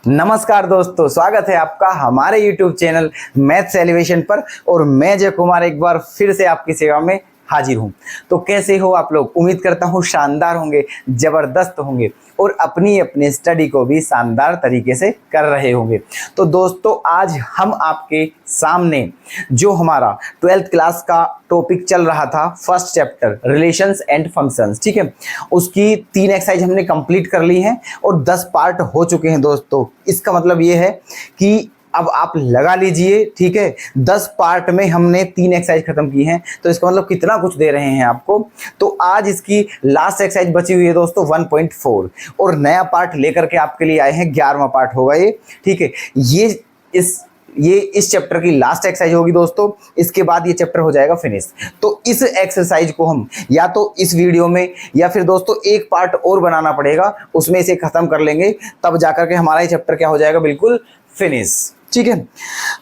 नमस्कार दोस्तों, स्वागत है आपका हमारे YouTube चैनल मैथ्स एलिवेशन पर। और मैं जय कुमार एक बार फिर से आपकी सेवा में हाजिर हूं। तो कैसे हो आप लोग? उम्मीद करता हूं शानदार होंगे, जबरदस्त होंगे और अपनी अपनी स्टडी को भी शानदार तरीके से कर रहे होंगे। तो दोस्तों, आज हम आपके सामने जो हमारा 12th क्लास का टॉपिक चल रहा था, first chapter relations and functions, ठीक है, उसकी 3 एक्सरसाइज हमने कंप्लीट कर ली हैं और 10 पार्ट हो चुके हैं दोस्तों। इसका मतलब ये है कि अब आप लगा लीजिए, ठीक है, 10 पार्ट में हमने 3 एक्सरसाइज खत्म की हैं, तो इसका मतलब कितना कुछ दे रहे हैं आपको। तो आज इसकी लास्ट एक्सरसाइज बची हुई है दोस्तों 1.4 और नया पार्ट लेकर के आपके लिए आए हैं। 11वां पार्ट होगा ये, ठीक है। ये इस चैप्टर की लास्ट एक्सरसाइज होगी दोस्तों। इसके बाद ये चैप्टर हो जाएगा फिनिश। तो इस एक्सरसाइज को हम या तो इस वीडियो में या फिर दोस्तों एक पार्ट और बनाना पड़ेगा, उसमें इसे खत्म कर लेंगे, तब जाकर के हमारा ये चैप्टर क्या हो जाएगा, बिल्कुल फिनिश, ठीक है।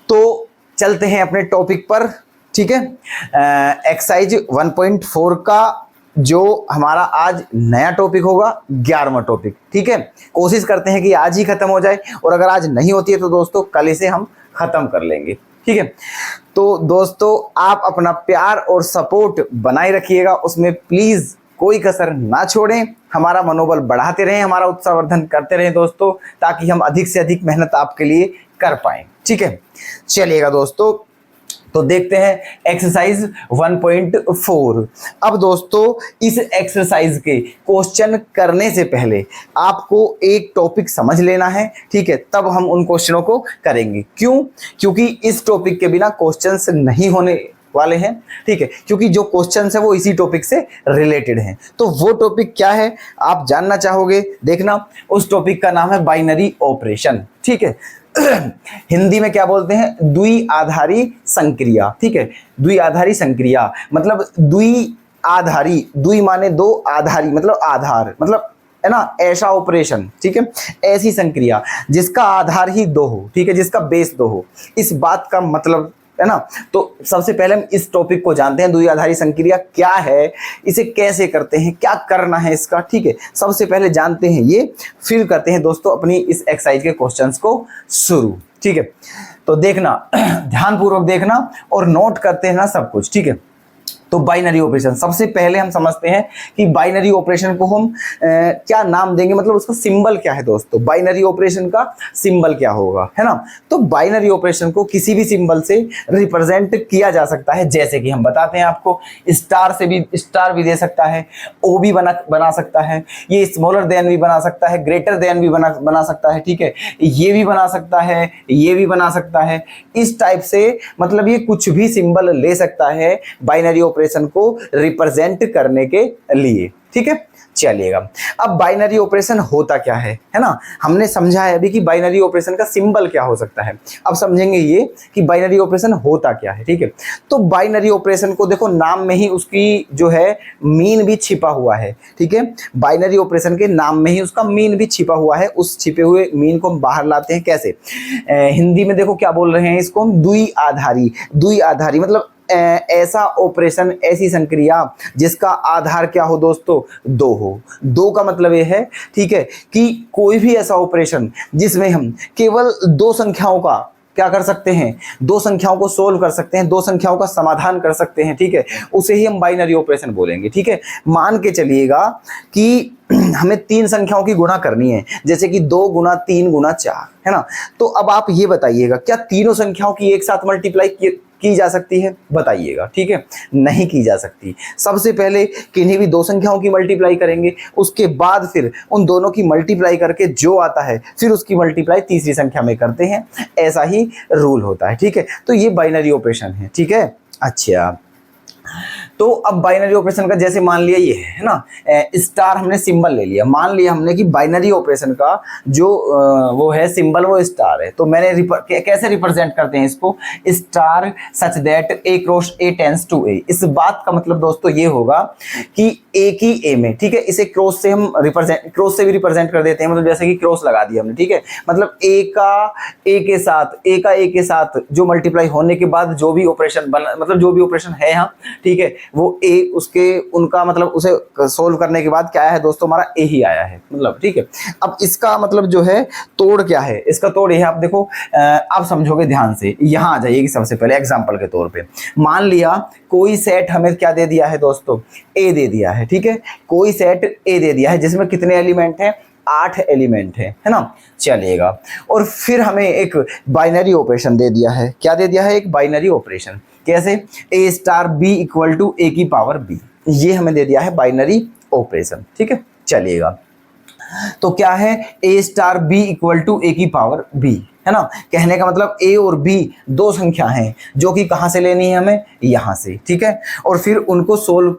तो चलते हैं अपने टॉपिक पर, ठीक है। एक्सरसाइज 1.4 का जो हमारा आज नया टॉपिक होगा, 11वां टॉपिक, ठीक है। कोशिश करते हैं कि आज ही खत्म हो जाए और अगर आज नहीं होती है तो दोस्तों कल इसे हम खत्म कर लेंगे, ठीक है। तो दोस्तों, आप अपना प्यार और सपोर्ट बनाए रखिएगा, उसमें प्लीज कोई कसर ना छोड़ें। हमारा मनोबल बढ़ाते रहें, हमारा उत्साहवर्धन करते रहें दोस्तों, ताकि हम अधिक से अधिक मेहनत आपके लिए कर पाएं, ठीक है। चलिएगा दोस्तों, तो देखते हैं एक्सरसाइज 1.4। अब दोस्तों, इस एक्सरसाइज के क्वेश्चन करने से पहले आपको एक टॉपिक समझ लेना है, ठीक है, तब हम उन क्वेश्चनों को करेंगे। क्यों? क्योंकि इस टॉपिक के बिना क्वेश्चंस नहीं होने वाले हैं, ठीक है, क्योंकि जो क्वेश्चंस है वो इसी टॉपिक से रिलेटेड हैं। तो वो टॉपिक क्या है आप जानना चाहोगे? देखना, उस टॉपिक का नाम है बाइनरी ऑपरेशन, ठीक है। हिंदी में क्या बोलते हैं? द्विआधारी संक्रिया, ठीक है। द्विआधारी संक्रिया मतलब द्विआधारी, द्वि माने दो, आधारी मतलब आधार, मतलब है ना, ऐसा ऑपरेशन, ठीक है, ऐसी संक्रिया जिसका आधार ही दो हो, ठीक है, जिसका बेस दो हो, इस बात का मतलब है ना। तो सबसे पहले हम इस टॉपिक को जानते हैं, द्विआधारी संक्रिया क्या है, इसे कैसे करते हैं, क्या करना है इसका, ठीक है। सबसे पहले जानते हैं ये, फिर करते हैं दोस्तों अपनी इस एक्सरसाइज के क्वेश्चंस को शुरू, ठीक है। तो देखना, ध्यानपूर्वक देखना और नोट करते हैं ना सब कुछ, ठीक है। तो बाइनरी ऑपरेशन, सबसे पहले हम समझते हैं कि बाइनरी ऑपरेशन को हम क्या नाम देंगे, मतलब उसका सिंबल क्या है दोस्तों। बाइनरी ऑपरेशन का सिंबल क्या होगा, है ना। तो बाइनरी ऑपरेशन को किसी भी सिंबल से रिप्रेजेंट किया जा सकता है, जैसे कि हम बताते हैं आपको, स्टार भी दे सकता है, ओ भी बना सकता है, ये स्मॉलर देन भी बना सकता है, ग्रेटर देन भी बना सकता है, ठीक है, ये भी बना सकता है, ये भी बना सकता है। इस टाइप से मतलब ये कुछ भी सिंबल ले सकता है बाइनरी ऑपरेशन को रिप्रेजेंट करने के लिए, ठीक है। चलिएगा, अब बाइनरी ऑपरेशन होता क्या है ना। हमने समझा है अभी कि बाइनरी ऑपरेशन का सिंबल क्या हो सकता है, अब समझेंगे ये कि बाइनरी ऑपरेशन होता क्या है, ठीक है। तो बाइनरी ऑपरेशन को देखो, नाम में ही उसकी जो है मीन भी छिपा हुआ है, ठीक है। बाइनरी ऑपरेशन के नाम में ही उसका मीन भी छिपा हुआ है। उस छिपे हुए मीन को हम बाहर लाते हैं कैसे? हिंदी में देखो क्या बोल रहे हैं इसको हम, द्विआधारी। द्विआधारी मतलब ऐसा ऑपरेशन, ऐसी संक्रिया जिसका आधार क्या हो दोस्तों, दो हो। दो का मतलब यह है, ठीक है, कि कोई भी ऐसा ऑपरेशन जिसमें हम केवल दो संख्याओं का क्या कर सकते हैं, दो संख्याओं को सोल्व कर सकते हैं, दो संख्याओं का समाधान कर सकते हैं, ठीक है, उसे ही हम बाइनरी ऑपरेशन बोलेंगे, ठीक है। मान के चलिएगा कि हमें 3 संख्याओं की गुणा करनी है, जैसे कि 2 गुना 3 गुना 4, है ना। तो अब आप ये बताइएगा, क्या तीनों संख्याओं की एक साथ मल्टीप्लाई की जा सकती है? बताइएगा, ठीक है, नहीं की जा सकती। सबसे पहले किन्हीं भी 2 संख्याओं की मल्टीप्लाई करेंगे, उसके बाद फिर उन दोनों की मल्टीप्लाई करके जो आता है फिर उसकी मल्टीप्लाई तीसरी संख्या में करते हैं। ऐसा ही रूल होता है, ठीक है। तो ये बाइनरी ऑपरेशन है, ठीक है। अच्छा, तो अब बाइनरी ऑपरेशन का जैसे मान लिया ये है ना, स्टार हमने सिंबल ले लिया, मान लिया हमने कि बाइनरी ऑपरेशन का जो वो है सिंबल वो स्टार है। तो मैंने कैसे रिप्रेजेंट करते हैं इसको, star such that a cross a tends to a. इस बात का मतलब दोस्तों ये होगा कि एक ही ए में, ठीक है, इसे क्रॉस से हम क्रॉस से भी रिप्रेजेंट कर देते हैं, मतलब जैसे कि क्रॉस लगा दिया हमने, ठीक है, मतलब ए का ए के साथ जो मल्टीप्लाई होने के बाद जो भी ऑपरेशन बना, मतलब जो भी ऑपरेशन है यहाँ, ठीक है, वो ए उसके उनका मतलब उसे सोल्व करने के बाद क्या आया है दोस्तों, हमारा ए ही आया है, मतलब ठीक है। अब इसका मतलब जो है तोड़ क्या है, इसका तोड़ ये है, आप देखो आप समझोगे ध्यान से, यहाँ आ जाइए सबसे पहले एग्जाम्पल के तौर पे। मान लिया कोई सेट हमें क्या दे दिया है दोस्तों, ए दे दिया है, ठीक है। कोई सेट ए दे दिया है जिसमें कितने एलिमेंट हैं, 8 एलिमेंट है ना, चलिएगा। और फिर हमें एक बाइनरी ऑपरेशन दे दिया है, क्या दे दिया है, एक बाइनरी ऑपरेशन। कैसे, ए स्टार बी इक्वल टू ए की पावर बी, ये हमें दे दिया है बाइनरी ऑपरेशन, ठीक है, चलिएगा। तो क्या है, ए स्टार बी इक्वल टू ए की पावर बी, है ना। कहने का मतलब ए और बी दो संख्या हैं जो कि कहाँ से लेनी है हमें, यहाँ से, ठीक है। और फिर उनको सोल्व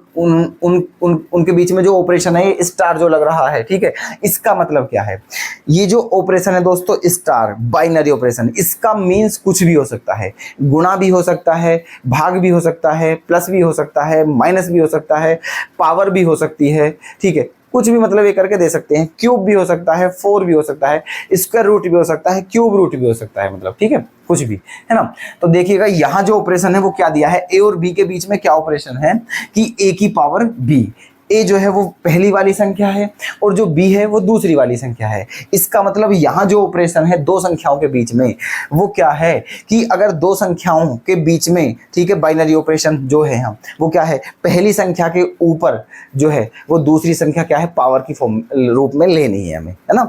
उनके बीच में जो ऑपरेशन है, ये स्टार जो लग रहा है, ठीक है। इसका मतलब क्या है, ये जो ऑपरेशन है दोस्तों स्टार बाइनरी ऑपरेशन, इसका मीन्स कुछ भी हो सकता है, गुणा भी हो सकता है, भाग भी हो सकता है, प्लस भी हो सकता है, माइनस भी हो सकता है, पावर भी हो सकती है, ठीक है। कुछ भी मतलब ये करके दे सकते हैं, क्यूब भी हो सकता है, 4 भी हो सकता है, स्क्वायर रूट भी हो सकता है, क्यूब रूट भी हो सकता है, मतलब ठीक है, कुछ भी, है ना। तो देखिएगा यहाँ जो ऑपरेशन है वो क्या दिया है, ए और बी के बीच में क्या ऑपरेशन है कि ए की पावर बी, ए जो है वो पहली वाली संख्या है और जो बी है वो दूसरी वाली संख्या है। इसका मतलब यहाँ जो ऑपरेशन है दो संख्याओं के बीच में, वो क्या है कि अगर दो संख्याओं के बीच में, ठीक है, बाइनरी ऑपरेशन जो है हम वो क्या है, पहली संख्या के ऊपर जो है वो दूसरी संख्या क्या है, पावर की फॉर्म रूप में लेनी है हमें, है ना।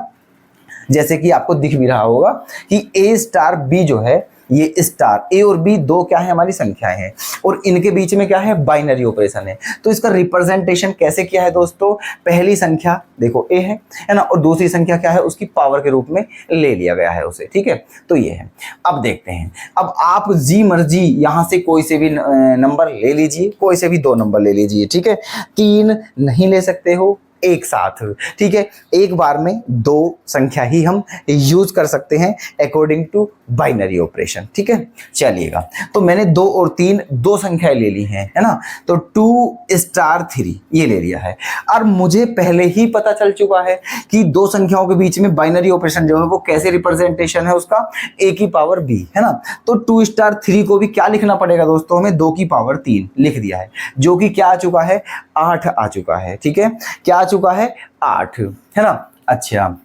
जैसे कि आपको दिख भी रहा होगा कि ए स्टार बी जो है, ये स्टार ए और बी दो क्या है, हमारी संख्याएं हैं और इनके बीच में क्या है, बाइनरी ऑपरेशन है। तो इसका रिप्रेजेंटेशन कैसे किया है दोस्तों, पहली संख्या देखो ए है ना, और दूसरी संख्या क्या है, उसकी पावर के रूप में ले लिया गया है उसे, ठीक है। तो ये है। अब देखते हैं, अब आप जी मर्जी यहां से कोई से भी नंबर ले लीजिए, कोई से भी 2 नंबर ले लीजिए, ठीक है। 3 नहीं ले सकते हो एक साथ, ठीक है। एक बार में 2 संख्या ही हम यूज कर सकते हैं अकॉर्डिंग टू बाइनरी ऑपरेशन, ठीक है। चलिएगा, तो मैंने 2 और 3 दो संख्याएं ले ली हैं, है ना। तो 2 स्टार 3 ये ले लिया है। और मुझे पहले ही पता चल चुका है कि दो संख्याओं के बीच में बाइनरी ऑपरेशन जो है वो कैसे रिप्रेजेंटेशन है उसका, ए की पावर बी, है ना। तो 2 स्टार 3 को भी क्या लिखना पड़ेगा दोस्तों, हमें 2 की पावर 3 लिख दिया है, जो कि क्या आ चुका है, 8 आ चुका है, ठीक है। क्या आ चुका है, 8, है ना। अच्छा,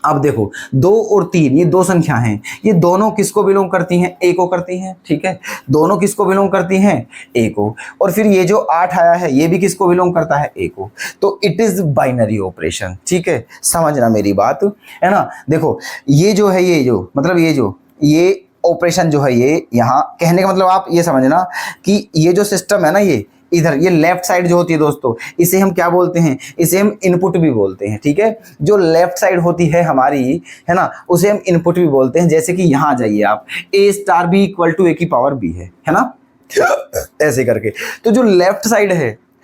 अब देखो 2 और 3 ये दो संख्या हैं, ये दोनों किसको बिलोंग करती हैं, ए को करती हैं, ठीक है। दोनों किसको बिलोंग करती हैं, ए को। और फिर ये जो 8 आया है ये भी किसको बिलोंग करता है, ए को। तो इट इज बाइनरी ऑपरेशन, ठीक है, समझना मेरी बात, है ना। देखो ये जो है, ये जो मतलब ये ऑपरेशन जो है, ये यहाँ कहने का मतलब आप ये समझना कि ये जो सिस्टम है ना, ये इधर ये लेफ्ट साइड जो होती है दोस्तों, इसे हम क्या बोलते हैं, इसे हम इनपुट भी बोलते हैं, ठीक है। जो लेफ्ट साइड होती है हमारी, है ना, उसे हम इनपुट भी बोलते हैं। जैसे कि यहाँ आ जाइए आप, ए स्टार बी इक्वल टू ए की पावर बी है ना, ऐसे करके। तो जो लेफ्ट साइड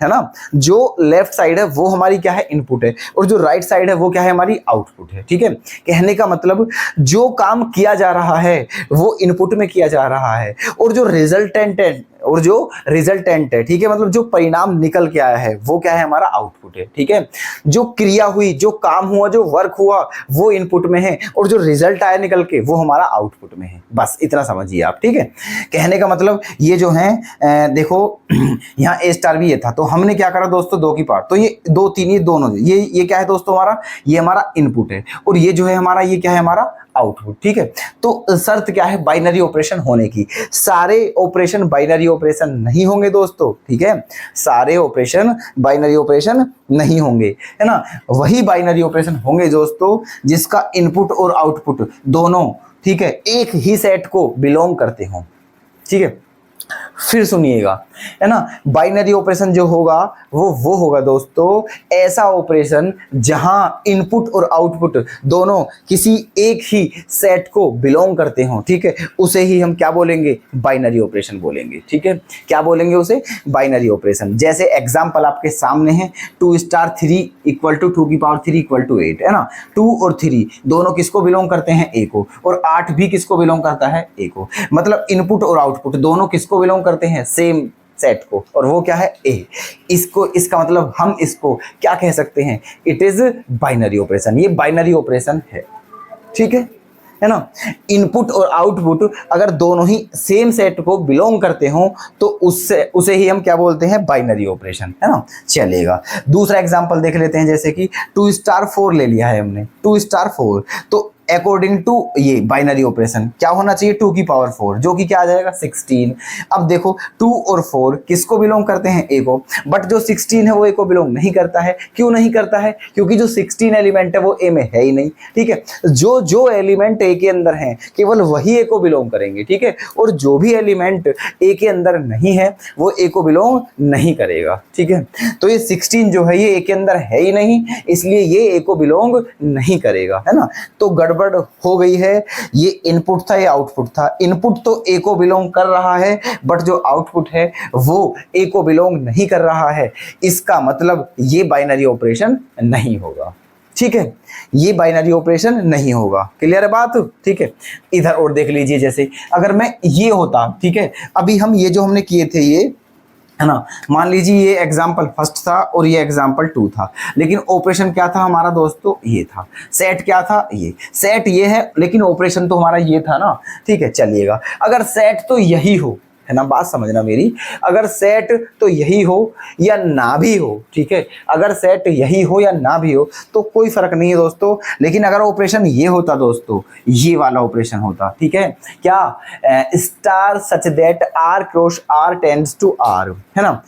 है ना, जो लेफ्ट साइड है वो हमारी क्या है, इनपुट है, और जो राइट साइड है वो क्या है, हमारी आउटपुट है, ठीक है। कहने का मतलब जो काम किया जा रहा है वो इनपुट में किया जा रहा है, और जो रिजल्टेंट है, ठीक है, मतलब जो परिणाम निकल के आया है वो क्या है, हमारा आउटपुट है, ठीक है। जो क्रिया हुई, जो काम हुआ, जो वर्क हुआ वो इनपुट में है, और जो रिजल्ट आया निकल के वो हमारा आउटपुट में है। बस इतना समझिए आप, ठीक है। कहने का मतलब ये जो है देखो यहाँ ए स्टार भी ये था, तो हमने क्या करा दोस्तों, 2 की पावर, तो ये 2 3 ये दोनों, ये क्या है दोस्तों, हमारा ये हमारा इनपुट है, और ये जो है हमारा, ये क्या है, हमारा आउटपुट, ठीक है। तो शर्त क्या है, बाइनरी ऑपरेशन होने की। सारे ऑपरेशन बाइनरी ऑपरेशन नहीं होंगे दोस्तों, ठीक है। सारे ऑपरेशन बाइनरी ऑपरेशन नहीं होंगे, है ना। वही बाइनरी ऑपरेशन होंगे दोस्तों जिसका इनपुट और आउटपुट दोनों, ठीक है, एक ही सेट को बिलोंग करते हों, ठीक है। फिर सुनिएगा, है ना, बाइनरी ऑपरेशन जो होगा वो होगा दोस्तों ऐसा ऑपरेशन जहां इनपुट और आउटपुट दोनों किसी एक ही सेट को बिलोंग करते हों, ठीक है। उसे ही हम क्या बोलेंगे, बाइनरी ऑपरेशन बोलेंगे, ठीक है। क्या बोलेंगे उसे, बाइनरी ऑपरेशन। जैसे एग्जांपल आपके सामने है, 2 स्टार 3 इक्वल टू 2 की पावर 3 इक्वल टू 8, है ना। 2 और 3 दोनों किसको बिलोंग करते हैं, ए को, और 8 भी किसको बिलोंग करता है, ए को। मतलब इनपुट और आउटपुट दोनों किसको बिलोंग करते हैं, सेम सेट को, और वो क्या है, ए। इसका मतलब हम इसको क्या कह सकते हैं, इट इज बाइनरी ऑपरेशन। ये बाइनरी ऑपरेशन है, ठीक है ना। इनपुट और आउटपुट अगर दोनों ही सेम सेट को बिलोंग करते हो तो उसे ही हम क्या बोलते हैं, बाइनरी ऑपरेशन, है ना। चलेगा, दूसरा एग्जांपल देख लेते हैं, जैसे कि 2 स्टार 4 ले लिया है हमने, 2 स्टार 4, तो अकॉर्डिंग टू ये बाइनरी ऑपरेशन क्या होना चाहिए, 2 की पावर 4, जो कि क्या आ जाएगा 16। अब देखो 2 और 4 किसको बिलोंग करते हैं, ए को, बट जो 16 है वो ए को बिलोंग नहीं करता है। क्यों नहीं करता है, क्योंकि जो 16 एलिमेंट है वो ए में है ही नहीं, ठीक है। जो जो एलिमेंट ए के अंदर हैं केवल वही ए को बिलोंग करेंगे, ठीक है, और जो भी एलिमेंट ए के अंदर नहीं है वो ए को बिलोंग नहीं करेगा, ठीक है। तो ये 16 जो है ये ए के अंदर है ही नहीं, इसलिए ये ए को बिलोंग नहीं करेगा, है ना। तो गड़बड़ हो गई है, ये इनपुट था ये आउटपुट था, इनपुट तो ए को बिलोंग कर रहा है बट जो आउटपुट है वो ए को बिलोंग नहीं कर रहा है, इसका मतलब ये बाइनरी ऑपरेशन नहीं होगा, ठीक है, ये बाइनरी ऑपरेशन नहीं होगा। क्लियर है बात, ठीक है। इधर और देख लीजिए, जैसे अगर मैं ये होता, ठीक है, अभी हम ये जो हमने किए थे ये, है ना, मान लीजिए ये एग्जाम्पल फर्स्ट था और ये एग्जाम्पल 2 था, लेकिन ऑपरेशन क्या था हमारा दोस्तों, ये था, सेट क्या था, ये सेट ये है, लेकिन ऑपरेशन तो हमारा ये था ना, ठीक है। चलिएगा, अगर सेट तो यही हो, है ना, बात समझना मेरी, अगर सेट तो यही हो या ना भी हो, ठीक है, अगर सेट यही हो या ना भी हो तो कोई फर्क नहीं है दोस्तों, लेकिन अगर ऑपरेशन ये होता दोस्तों, ये वाला ऑपरेशन होता, ठीक है, क्या, star such that R cross R tends to R, है ना,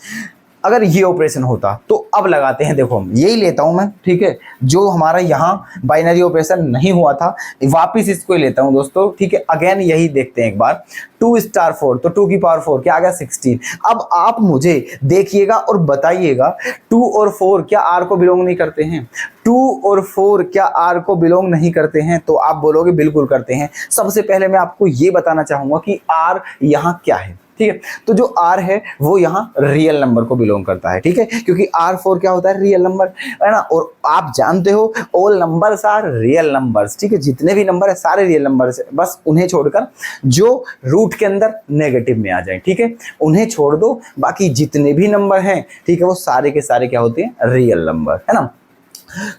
अगर ये ऑपरेशन होता तो अब लगाते हैं, देखो हम यही लेता हूं मैं, ठीक है, जो हमारा यहाँ बाइनरी ऑपरेशन नहीं हुआ था, वापिस इसको ही लेता हूं दोस्तों, ठीक है। अगेन यही देखते हैं एक बार, 2 स्टार 4, तो 2 की पावर 4 क्या आ गया 16। अब आप मुझे देखिएगा और बताइएगा 2 और 4 क्या आर को बिलोंग नहीं करते हैं, 2 और 4 क्या आर को बिलोंग नहीं करते हैं, तो आप बोलोगे बिल्कुल करते हैं। सबसे पहले मैं आपको ये बताना चाहूंगा कि आर यहाँ क्या है, ठीक है। तो जो R है वो यहाँ रियल नंबर को बिलोंग करता है, ठीक है, क्योंकि R4 क्या होता है, रियल नंबर, है ना। और आप जानते हो all numbers are real numbers, ठीक है, जितने भी नंबर है सारे रियल नंबर्स है, बस उन्हें छोड़कर जो रूट के अंदर नेगेटिव में आ जाए, ठीक है, उन्हें छोड़ दो, बाकी जितने भी नंबर हैं, ठीक है, वो सारे के सारे क्या होते हैं, रियल नंबर, है ना।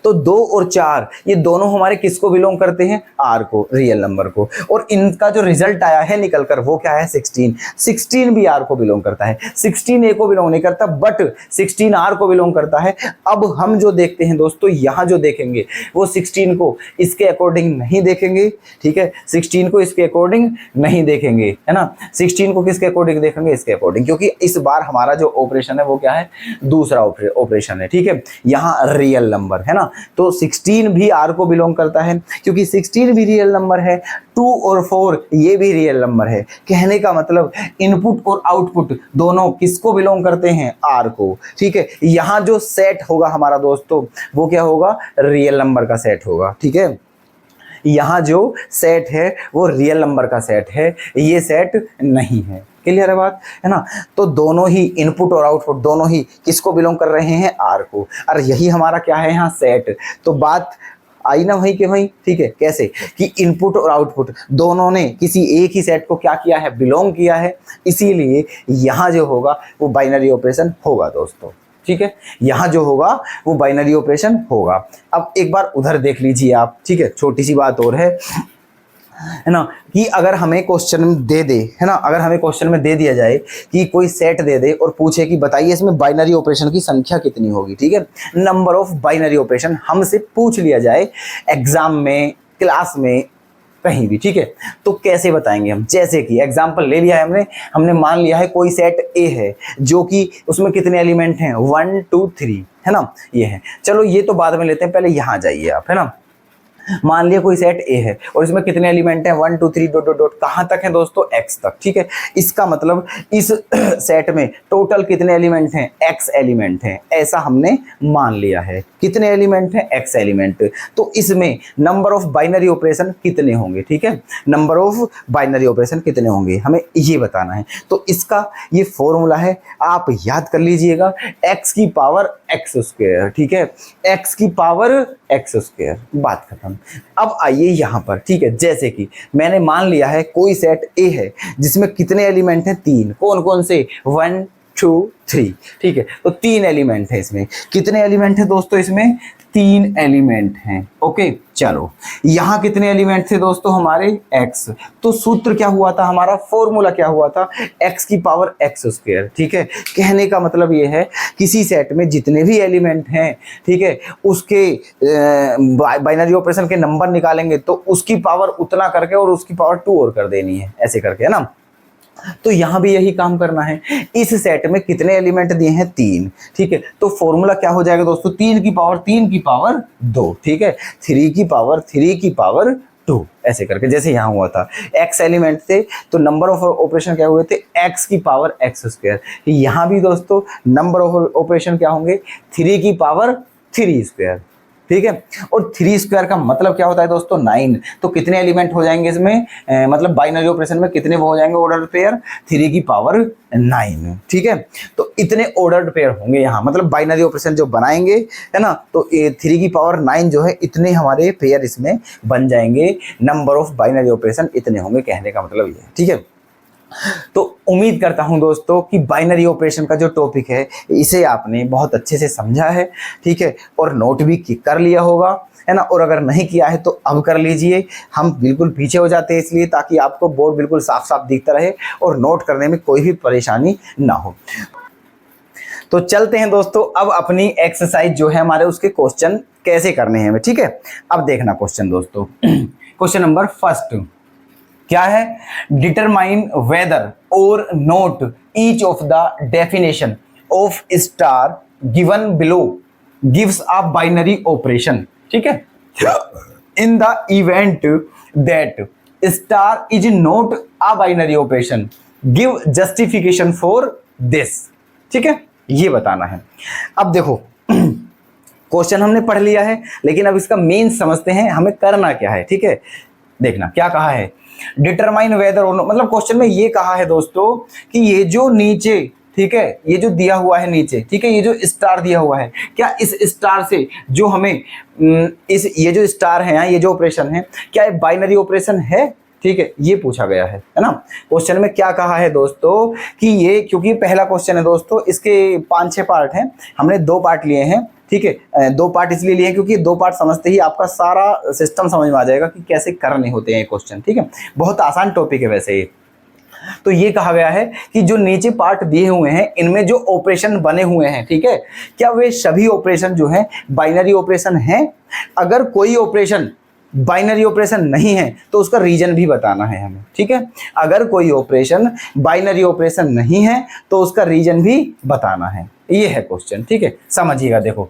तो 2 और 4 ये दोनों हमारे किसको बिलोंग करते हैं, आर को, रियल नंबर को, और इनका जो रिजल्ट आया है निकलकर वो क्या है 16, 16 भी आर को बिलोंग करता है, 16 ए को बिलोंग नहीं करता बट 16 आर को बिलोंग करता है। अब हम जो देखते हैं दोस्तों, यहाँ जो देखेंगे वो 16 को इसके अकॉर्डिंग नहीं देखेंगे, ठीक है, 16 को इसके अकॉर्डिंग नहीं देखेंगे, है ना, 16 को किसके अकॉर्डिंग देखेंगे, इसके अकॉर्डिंग, क्योंकि इस बार हमारा जो ऑपरेशन है वो क्या है, दूसरा ऑपरेशन है, ठीक है, यहाँ रियल नंबर, है ना। तो 16 भी आर को बिलोंग करता है क्योंकि 16 भी रियल नंबर है, 2 और 4 ये भी रियल नंबर है। कहने का मतलब इनपुट और आउटपुट दोनों किसको बिलोंग करते हैं, आर को, ठीक है। यहाँ जो सेट होगा हमारा दोस्तों वो क्या होगा, रियल नंबर का सेट होगा, ठीक है। यहाँ जो सेट है वो रियल नंबर का सेट है, ये सेट नहीं है। क्लियर है बात, है ना। तो दोनों ही इनपुट और आउटपुट दोनों ही किसको बिलोंग कर रहे हैं, आर को, और यही हमारा क्या है यहाँ सेट। तो बात आई ना वही के वही, ठीक है। कैसे कि इनपुट और आउटपुट दोनों ने किसी एक ही सेट को क्या किया है, बिलोंग किया है, इसीलिए यहाँ जो होगा वो बाइनरी ऑपरेशन होगा दोस्तों, ठीक है। यहाँ जो होगा वो बाइनरी ऑपरेशन होगा। अब एक बार उधर देख लीजिए आप, ठीक है। छोटी सी बात और है ना, कि अगर हमें क्वेश्चन दे दे, है ना, अगर हमें क्वेश्चन में दे दिया जाए कि कोई सेट दे दे और पूछे कि बताइए इसमें बाइनरी ऑपरेशन की संख्या कितनी होगी, ठीक है, नंबर ऑफ बाइनरी ऑपरेशन हमसे पूछ लिया जाए एग्जाम में, क्लास में, कहीं भी, ठीक है, तो कैसे बताएंगे हम। जैसे कि एग्जाम्पल ले लिया है हमने मान लिया है कोई सेट ए है जो कि उसमें कितने एलिमेंट हैं, 1 2 3, है ना, ये है। चलो ये तो बाद में लेते हैं, पहले यहाँ जाइए आप, है ना। मान लिया कोई सेट ए है और इसमें कितने एलिमेंट हैं, 1 2 3 डॉट डॉट डॉट, कहाँ तक है दोस्तों, एक्स तक, ठीक है। इसका मतलब इस सेट में टोटल कितने एलिमेंट हैं, एक्स एलिमेंट हैं, ऐसा हमने मान लिया है। कितने एलिमेंट हैं, एक्स एलिमेंट। तो इसमें नंबर ऑफ बाइनरी ऑपरेशन कितने होंगे, ठीक है, नंबर ऑफ बाइनरी ऑपरेशन कितने होंगे हमें ये बताना है। तो इसका ये फॉर्मूला है, आप याद कर लीजिएगा, एक्स की पावर एक्स स्क्वायर, ठीक है, एक्स की पावर एक्स स्क्वायर, बात खत्म। अब आइए यहाँ पर, ठीक है, जैसे कि मैंने मान लिया है कोई सेट ए है जिसमें कितने एलिमेंट हैं, 3, कौन कौन से, 1 2 3, ठीक है। तो 3 एलिमेंट है इसमें, कितने एलिमेंट है दोस्तों इसमें, 3 एलिमेंट हैं। ओके, चलो यहां कितने एलिमेंट थे दोस्तों हमारे? x। तो सूत्र क्या हुआ था हमारा, फॉर्मूला क्या हुआ था? x की पावर x स्क्वायर। ठीक है, कहने का मतलब ये है किसी सेट में जितने भी एलिमेंट हैं, ठीक है, उसके बाइनरी ऑपरेशन के नंबर निकालेंगे तो उसकी पावर उतना करके और उसकी पावर 2 और कर देनी है, ऐसे करके, है ना। तो यहां भी यही काम करना है। इस सेट में कितने एलिमेंट दिए हैं? 3। ठीक है, तो फॉर्मूला क्या हो जाएगा दोस्तों? 3 की पावर 2। ठीक है, 3 की पावर 2, ऐसे करके, जैसे यहां हुआ था x एलिमेंट थे तो नंबर ऑफ ऑपरेशन क्या हुए थे? x की पावर x स्क्वायर। यहां भी दोस्तों नंबर ऑफ ऑपरेशन क्या होंगे? 3 की पावर 3 स्क्वायर। ठीक है, और 3 स्क्वायर का मतलब क्या होता है दोस्तों? 9। तो कितने एलिमेंट हो जाएंगे इसमें, मतलब बाइनरी ऑपरेशन में कितने वो हो जाएंगे ऑर्डर पेयर? 3 की पावर 9। ठीक है, तो इतने ऑर्डर्ड पेयर होंगे यहाँ, मतलब बाइनरी ऑपरेशन जो बनाएंगे, है ना, तो 3 की पावर 9 जो है, इतने हमारे पेयर इसमें बन जाएंगे। नंबर ऑफ बाइनरी ऑपरेशन इतने होंगे, कहने का मतलब ये है। ठीक है, तो उम्मीद करता हूं दोस्तों कि बाइनरी ऑपरेशन का जो टॉपिक है इसे आपने बहुत अच्छे से समझा है। ठीक है, और नोट भी कर लिया होगा, है ना, और अगर नहीं किया है तो अब कर लीजिए। हम बिल्कुल पीछे हो जाते हैं इसलिए, ताकि आपको बोर्ड बिल्कुल साफ साफ दिखता रहे और नोट करने में कोई भी परेशानी ना हो। तो चलते हैं दोस्तों, अब अपनी एक्सरसाइज जो है हमारे, उसके क्वेश्चन कैसे करने हैं। ठीक है, अब देखना क्वेश्चन दोस्तों। क्वेश्चन नंबर फर्स्ट क्या है? डिटरमाइन वेदर और note each of the definition of star given below gives a binary operation. ठीक है, in the event that star is not a binary operation give justification for this. ठीक है, ये बताना है। अब देखो क्वेश्चन हमने पढ़ लिया है, लेकिन अब इसका मेन समझते हैं हमें करना क्या है। ठीक है, देखना क्या कहा है, डिटरमाइन वेदर और, मतलब क्वेश्चन में ये कहा है दोस्तों कि ये जो नीचे, ठीक है, ये जो दिया हुआ है नीचे, ठीक है, ये जो स्टार दिया हुआ है, क्या इस स्टार से जो हमें ये जो स्टार है, ये जो ऑपरेशन है, क्या ये बाइनरी ऑपरेशन है? ठीक है, ये पूछा गया है ना। क्वेश्चन में क्या कहा है दोस्तों कि ये, क्योंकि पहला क्वेश्चन है दोस्तों, इसके 5-6 पार्ट हैं, हमने 2 पार्ट लिए हैं। ठीक है, 2 पार्ट इसलिए लिए क्योंकि 2 पार्ट समझते ही आपका सारा सिस्टम समझ में आ जाएगा कि कैसे करने होते हैं ये क्वेश्चन। ठीक है, बहुत आसान टॉपिक है वैसे ये। तो ये कहा गया है कि जो नीचे पार्ट दिए हुए हैं इनमें जो ऑपरेशन बने हुए हैं, ठीक है, क्या वे सभी ऑपरेशन जो हैं बाइनरी ऑपरेशन हैं? अगर कोई ऑपरेशन बाइनरी ऑपरेशन नहीं है तो उसका रीजन भी बताना है हमें। ठीक है, अगर कोई ऑपरेशन बाइनरी ऑपरेशन नहीं है तो उसका रीजन भी बताना है। ये है क्वेश्चन। ठीक है, समझिएगा। देखो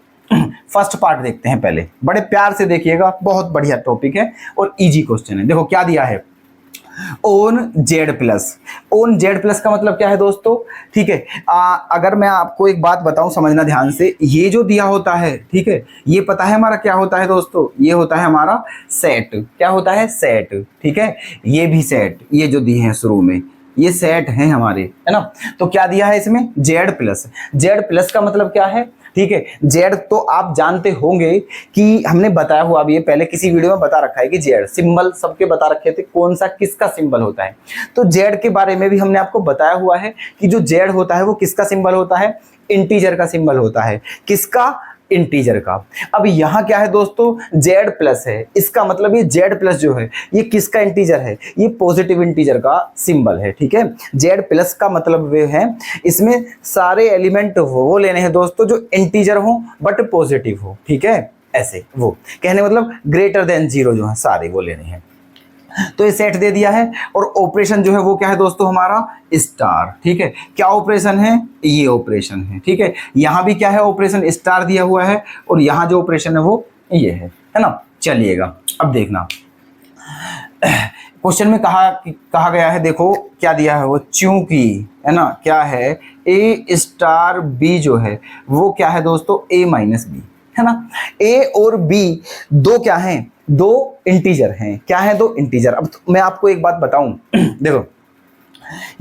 फर्स्ट पार्ट देखते हैं पहले, बड़े प्यार से देखिएगा, बहुत बढ़िया टॉपिक है और इजी क्वेश्चन है। देखो क्या दिया है, own Z plus. Own Z plus का मतलब क्या है दोस्तों? ठीक है, अगर मैं आपको एक बात बताऊं, समझना ध्यान से, ये जो दिया होता है, ठीक है, ये पता है हमारा क्या होता है दोस्तों? ये होता है हमारा सेट। क्या होता है? सेट। ठीक है, ये भी सेट, ये जो दिए हैं शुरू में ये सेट हैं हमारे, है ना। तो क्या दिया है इसमें? Z plus. जेड प्लस का मतलब क्या है? ठीक है, जेड तो आप जानते होंगे कि हमने बताया हुआ, अभी ये पहले किसी वीडियो में बता रखा है कि जेड सिंबल सबके बता रखे थे, कौन सा किसका सिंबल होता है। तो जेड के बारे में भी हमने आपको बताया हुआ है कि जो जेड होता है वो किसका सिंबल होता है? इंटीजर का सिंबल होता है। किसका? इंटीजर का। अब यहां क्या है दोस्तों? जेड प्लस है, इसका मतलब ये जेड प्लस जो है ये किसका इंटीजर है? ये पॉजिटिव इंटीजर का सिंबल है। ठीक है, जेड प्लस का मतलब वे है, इसमें सारे एलिमेंट वो लेने हैं दोस्तों जो इंटीजर हो बट पॉजिटिव हो। ठीक है, ऐसे वो कहने मतलब ग्रेटर देन 0 जो है सारे वो लेने हैं। तो ये सेट दे दिया है और ऑपरेशन जो है वो क्या है दोस्तों? हमारा स्टार। ठीक है, क्या ऑपरेशन है? ये ऑपरेशन है। ठीक है, यहां भी क्या है? ऑपरेशन स्टार दिया हुआ है और यहां जो ऑपरेशन है वो ये है ना। चलिएगा अब देखना, क्वेश्चन में कहा गया है, देखो क्या दिया है वो, चूंकि, है ना, क्या है, ए स्टार बी जो है वो क्या है दोस्तों? ए माइनस बी, है ना। ए और बी दो क्या हैं? 2 इंटीजर हैं। क्या है? 2 इंटीजर। अब मैं आपको एक बात बताऊं देखो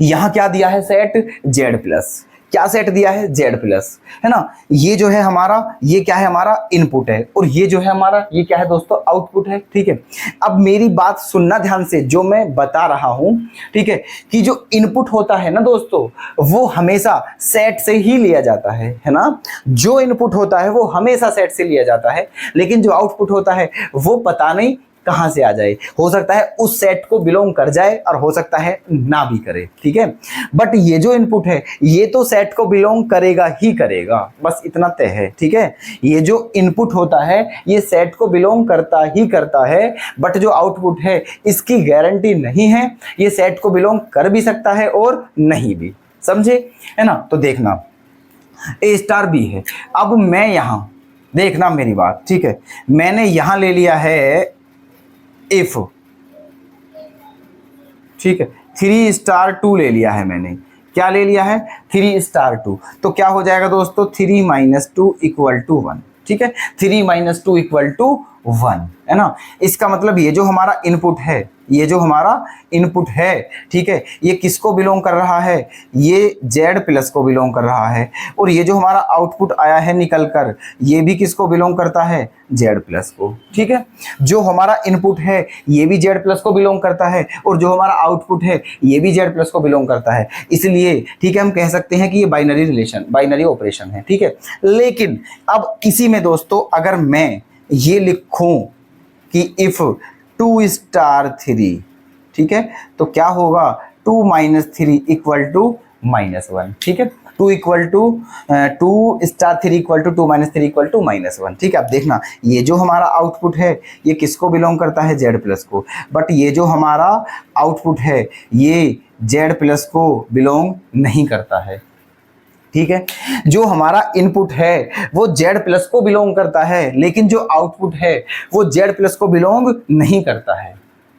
यहां क्या दिया है? Set Z plus. क्या सेट दिया है, Z प्लस, है ना। ये जो है हमारा, ये क्या है हमारा इनपुट है, और ये जो है हमारा, ये क्या है दोस्तों, आउटपुट है। ठीक है, अब मेरी बात सुनना ध्यान से, जो मैं बता रहा हूं, ठीक है, कि जो इनपुट होता है ना दोस्तों, वो हमेशा सेट से ही लिया जाता है ना। जो इनपुट होता है वो हमेशा सेट से लिया जाता है, लेकिन जो आउटपुट होता है वो पता नहीं कहां से आ जाए, हो सकता है उस सेट को बिलोंग कर जाए और हो सकता है ना भी करे। ठीक है, बट ये जो इनपुट है ये तो सेट को बिलोंग करेगा ही करेगा, बस इतना तय है। ठीक है, ये जो इनपुट होता है ये सेट को बिलोंग करता ही करता है, बट जो आउटपुट है इसकी गारंटी नहीं है, ये सेट को बिलोंग कर भी सकता है और नहीं भी, समझे, है ना। तो देखना ए स्टार बी है, अब मैं यहां देखना मेरी बात, ठीक है, मैंने यहां ले लिया है इफ, ठीक है, 3 स्टार 2 ले लिया है मैंने, क्या ले लिया है, 3 स्टार 2, तो क्या हो जाएगा दोस्तों, 3 माइनस 2 इक्वल टू 1। ठीक है, 3 माइनस 2 इक्वल टू 1, है ना। इसका मतलब ये जो हमारा इनपुट है, ये जो हमारा इनपुट है, ठीक है, ये किसको बिलोंग कर रहा है, ये Z प्लस को बिलोंग कर रहा है, और ये जो हमारा आउटपुट आया है निकल कर, ये भी किसको बिलोंग करता है, Z प्लस को। ठीक है, जो हमारा इनपुट है ये भी Z प्लस को बिलोंग करता है, और जो हमारा आउटपुट है ये भी Z प्लस को बिलोंग करता है, इसलिए ठीक है हम कह सकते हैं कि ये बाइनरी रिलेशन, बाइनरी ऑपरेशन है। ठीक है, लेकिन अब इसी में दोस्तों अगर मैं ये लिखूं कि इफ 2 स्टार 3, ठीक है, तो क्या होगा, 2 माइनस 3 इक्वल टू -1। ठीक है, 2 equal to 2 star 3 equal to 2 minus 3 equal to -1। ठीक है, अब देखना ये जो हमारा आउटपुट है ये किसको बिलोंग करता है, Z प्लस को, बट ये जो हमारा आउटपुट है ये Z प्लस को बिलोंग नहीं करता है। ठीक है, जो हमारा इनपुट है वो Z प्लस को बिलोंग करता है, लेकिन जो आउटपुट है वो Z प्लस को बिलोंग नहीं करता है।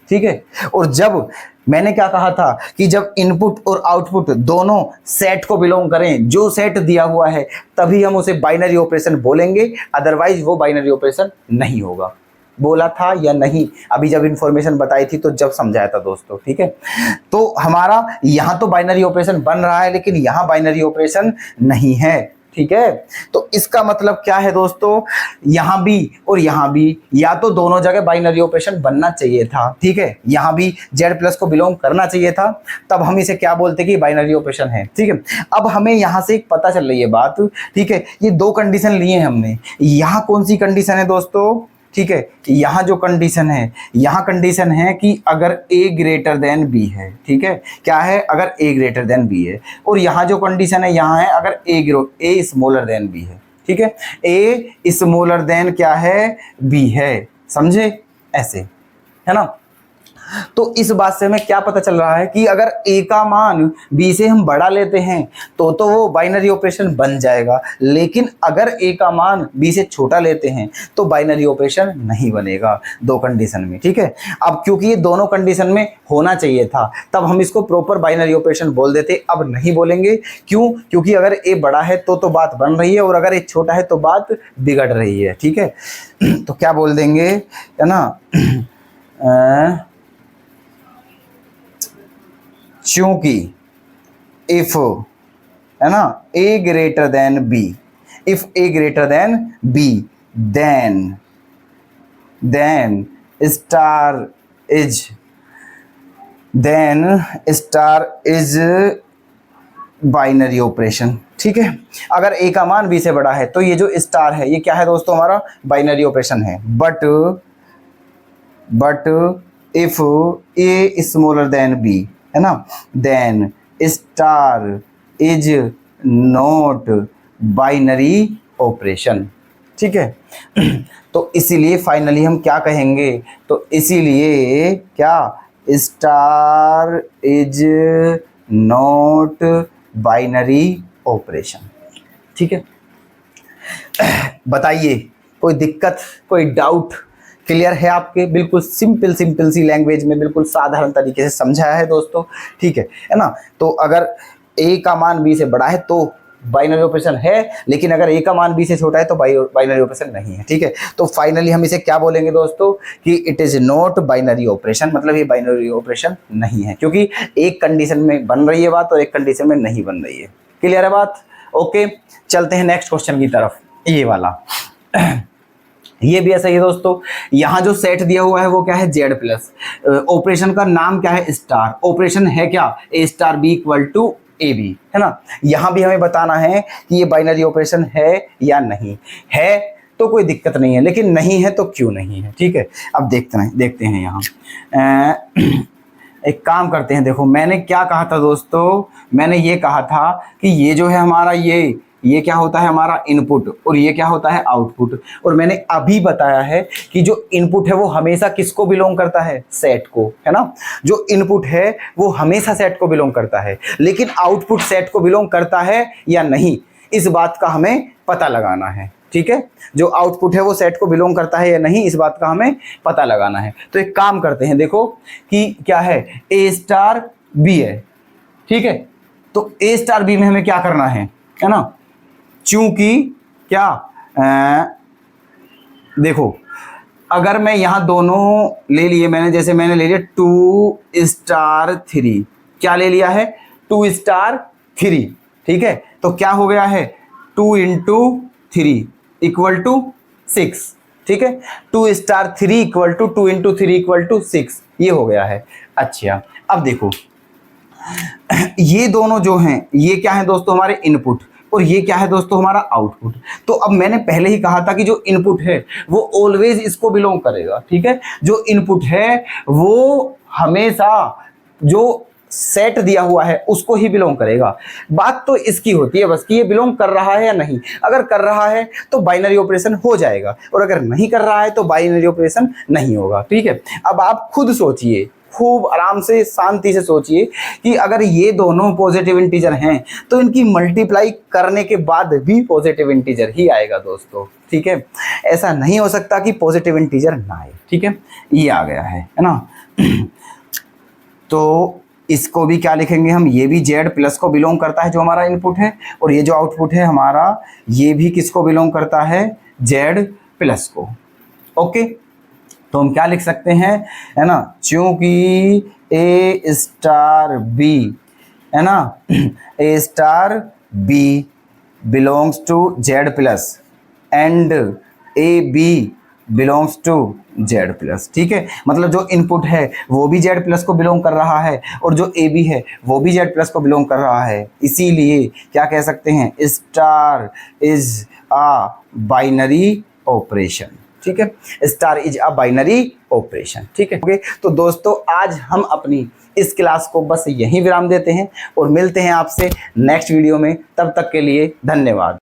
ठीक है, और जब मैंने क्या कहा था कि जब इनपुट और आउटपुट दोनों सेट को बिलोंग करें, जो सेट दिया हुआ है, तभी हम उसे बाइनरी ऑपरेशन बोलेंगे, अदरवाइज वो बाइनरी ऑपरेशन नहीं होगा। बोला था या नहीं, अभी जब इंफॉर्मेशन बताई थी तो जब समझाया था दोस्तों। ठीक है, तो हमारा यहां तो बाइनरी ऑपरेशन बन रहा है, लेकिन यहां बाइनरी ऑपरेशन नहीं है। ठीक है, तो इसका मतलब क्या है दोस्तों, यहां भी और यहां भी या तो दोनों जगह बाइनरी ऑपरेशन बनना चाहिए था। ठीक है, यहां भी Z प्लस को बिलोंग करना चाहिए था, तब हम इसे क्या बोलते कि बाइनरी ऑपरेशन है। ठीक है, अब हमें यहां से एक पता चल रही है बात, ठीक है, ये दो कंडीशन लिए हमने, यहां कौन सी कंडीशन है दोस्तों, ठीक है, यहाँ जो कंडीशन है, यहाँ कंडीशन है कि अगर A ग्रेटर देन B है। ठीक है, क्या है, अगर A ग्रेटर देन B है, और यहाँ जो कंडीशन है यहाँ है अगर A स्मॉलर देन B है। ठीक है, A स्मॉलर देन क्या है, B है, समझे, ऐसे, है ना। तो इस बात से हमें क्या पता चल रहा है कि अगर A का मान B से हम बड़ा लेते हैं तो वो बाइनरी ऑपरेशन बन जाएगा, लेकिन अगर A का मान B से छोटा लेते हैं तो बाइनरी ऑपरेशन नहीं बनेगा, दो कंडीशन में। ठीक है, अब क्योंकि ये दोनों कंडीशन में होना चाहिए था, तब हम इसको प्रॉपर बाइनरी ऑपरेशन बोल देते, अब नहीं बोलेंगे। क्यों, क्योंकि अगर A बड़ा है तो बात बन रही है, और अगर A छोटा है तो बात बिगड़ रही है। ठीक है, तो क्या बोल देंगे, है ना, चूंकि इफ, है ना, A greater than B, if A greater than B, then star is binary operation. ठीक है, अगर A का मान B से बड़ा है तो ये जो स्टार है ये क्या है दोस्तों, हमारा बाइनरी ऑपरेशन है। But if A smaller than B, है ना, then star is not binary operation. ठीक है, तो इसीलिए फाइनली हम क्या कहेंगे, तो इसीलिए क्या, star is not binary operation. ठीक है, बताइए कोई दिक्कत, कोई डाउट, क्लियर है आपके, बिल्कुल सिंपल सी लैंग्वेज में बिल्कुल साधारण तरीके से समझाया है दोस्तों। ठीक है ना, तो अगर A का मान B से बड़ा है तो बाइनरी ऑपरेशन है, लेकिन अगर A का मान B से छोटा है तो बाइनरी ऑपरेशन नहीं है। ठीक है, तो फाइनली हम इसे क्या बोलेंगे दोस्तों कि it is not binary operation, मतलब ये बाइनरी ऑपरेशन नहीं है, क्योंकि एक कंडीशन में बन रही है बात और एक कंडीशन में नहीं बन रही है। क्लियर है बात? ओके, चलते हैं नेक्स्ट क्वेश्चन की तरफ। ये वाला ये भी ऐसा ही है दोस्तों। यहाँ जो सेट दिया हुआ है वो क्या है, जेड प्लस। ऑपरेशन का नाम क्या है, स्टार। ऑपरेशन है क्या, a star b equal to a b, है ना। यहाँ भी हमें बताना है कि ये बाइनरी ऑपरेशन है या नहीं है, तो कोई दिक्कत नहीं है, लेकिन नहीं है तो क्यों नहीं है, ठीक है। अब देखते हैं यहाँ एक काम करते हैं। देखो मैंने क्या कहा था दोस्तों, मैंने ये कहा था कि ये जो है हमारा ये क्या होता है, हमारा इनपुट, और ये क्या होता है, आउटपुट। और मैंने अभी बताया है कि जो इनपुट है वो हमेशा किसको बिलोंग करता है, सेट को, है ना। जो इनपुट है वो हमेशा सेट को बिलोंग करता है, लेकिन आउटपुट सेट को बिलोंग करता है या नहीं, इस बात का हमें पता लगाना है, ठीक है। जो आउटपुट है वो सेट को बिलोंग करता है या नहीं, इस बात का हमें पता लगाना है। तो एक काम करते हैं, देखो कि क्या है, ए स्टार बी है, ठीक है। तो ए स्टार बी में हमें क्या करना है ना, चूंकि क्या देखो, अगर मैं यहां दोनों ले लिए मैंने, जैसे मैंने ले लिया 2 स्टार 3, क्या ले लिया है, 2 स्टार 3, ठीक है। तो क्या हो गया है, 2 इंटू 3 इक्वल टू 6, ठीक है। 2 star 3 equal to 2 into 3 equal to 6, ये हो गया है। अच्छा, अब देखो ये दोनों जो हैं, ये क्या है दोस्तों, हमारे इनपुट, और ये क्या है दोस्तों, हमारा आउटपुट। तो अब मैंने पहले ही कहा था कि जो इनपुट है वो ऑलवेज इसको बिलोंग करेगा, ठीक है। जो इनपुट है वो हमेशा जो सेट दिया हुआ है उसको ही बिलोंग करेगा। बात तो इसकी होती है बस कि ये बिलोंग कर रहा है या नहीं। अगर कर रहा है तो बाइनरी ऑपरेशन हो जाएगा, और अगर नहीं कर रहा है तो बाइनरी ऑपरेशन नहीं होगा, ठीक है। अब आप खुद सोचिए, खूब आराम से शांति से सोचिए कि अगर ये दोनों पॉजिटिव इंटीजर हैं तो इनकी मल्टीप्लाई करने के बाद भी पॉजिटिव इंटीजर ही आएगा दोस्तों, ठीक है। ऐसा नहीं हो सकता कि पॉजिटिव इंटीजर ना आए, ठीक है। ये आ गया है ना। तो इसको भी क्या लिखेंगे हम, ये भी जेड प्लस को बिलोंग करता है जो हमारा इनपुट है, और ये जो आउटपुट है हमारा, ये भी किसको बिलोंग करता है, जेड प्लस को। ओके, तो हम क्या लिख सकते हैं, है ना, चूंकि ए स्टार बी, है ना, a star b belongs to Z plus and a b belongs to Z plus, ठीक है। मतलब जो इनपुट है वो भी जेड प्लस को बिलोंग कर रहा है, और जो ए बी है वो भी जेड प्लस को बिलोंग कर रहा है। इसीलिए क्या कह सकते हैं, star is a binary operation, ठीक है। Star is a binary operation, ठीक है। ओके, तो दोस्तों आज हम अपनी इस क्लास को बस यहीं विराम देते हैं और मिलते हैं आपसे नेक्स्ट वीडियो में। तब तक के लिए धन्यवाद।